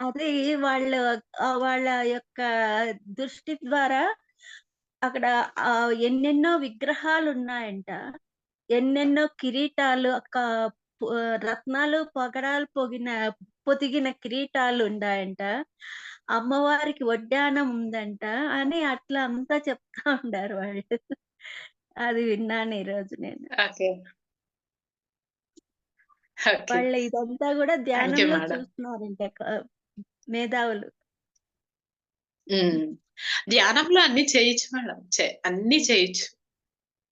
అది వాళ్ళ యొక్క దృష్టి ద్వారా అక్కడ ఎన్నెన్నో విగ్రహాలున్నాయంట. ఎన్నెన్నో కిరీటాలు రత్నాలు పగడాలు పొదిగిన కిరీటాలుండాయంట. అమ్మవారికి వడ్డానం ఉందంట అని అట్లా అంతా చెప్తా ఉండారు వాళ్ళు. అది విన్నాను ఈరోజు నేను. ఓకే. ఓకే. వాళ్ళు ఇదంతా గూడా థ్యాంక్ యూ ధ్యానంలో మేడం. చూస్తున్నారంట మేధావులు. ధ్యానంలో అన్ని చేయొచ్చు మేడం. అన్ని చేయొచ్చు.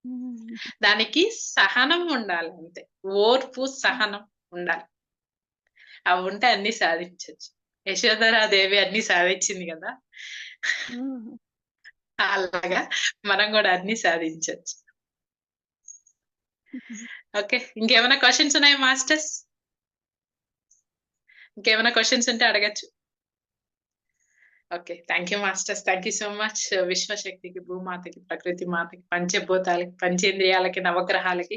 హ్మ్. దానికి సహనం ఉండాలి అంతే. ఓర్పు, సహనం ఉండాలి. అవి ఉంటే అన్ని సాధించొచ్చు. యశోధరాదేవి అన్ని సాధించింది కదా! హ్మ్. అలాగా మనం కూడా అన్ని సాధించొచ్చు. ఓకే. ఇంకేమైనా క్వశ్చన్స్ ఉన్నాయా మాస్టర్స్? ఇంకేమైనా క్వశ్చన్స్ ఉంటే అడగచ్చు. Okay. Thank you masters. Thank you so much. విశ్వశక్తికి, భూమాతకి, ప్రకృతి మాతకి, పంచభూతాలకి, పంచేంద్రియాలకి, నవగ్రహాలకి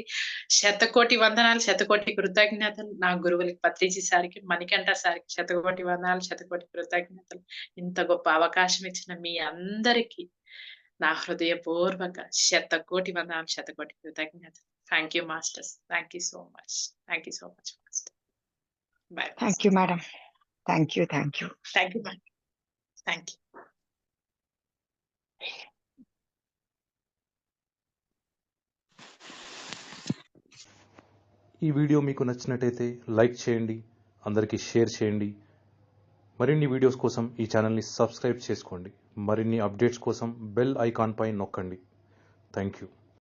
శతకోటి వందనాలు, శతకోటి కృతజ్ఞతలు. నా గురువులకి పత్రిజీ సార్‌కి, మణికంఠ సార్‌కి శతకోటి వందనాలు, శతకోటి కృతజ్ఞతలు. ఇంత గొప్ప అవకాశం ఇచ్చిన మీ అందరికీ నా హృదయపూర్వక శతకోటి వందనాలు, శతకోటి కృతజ్ఞతలు. Thank you masters. Thank you so much. Thank you so much master. By. Thank you madam. Thank you. Thank you. Thank you madam. Thank you. ఈ వీడియో మీకు నచ్చినట్టయితే లైక్ చేయండి, అందరికీ షేర్ చేయండి. మరిన్ని వీడియోస్ కోసం ఈ ఛానల్ని సబ్స్క్రైబ్ చేసుకోండి. మరిన్ని అప్డేట్స్ కోసం బెల్ ఐకాన్ పై నొక్కండి. Thank you.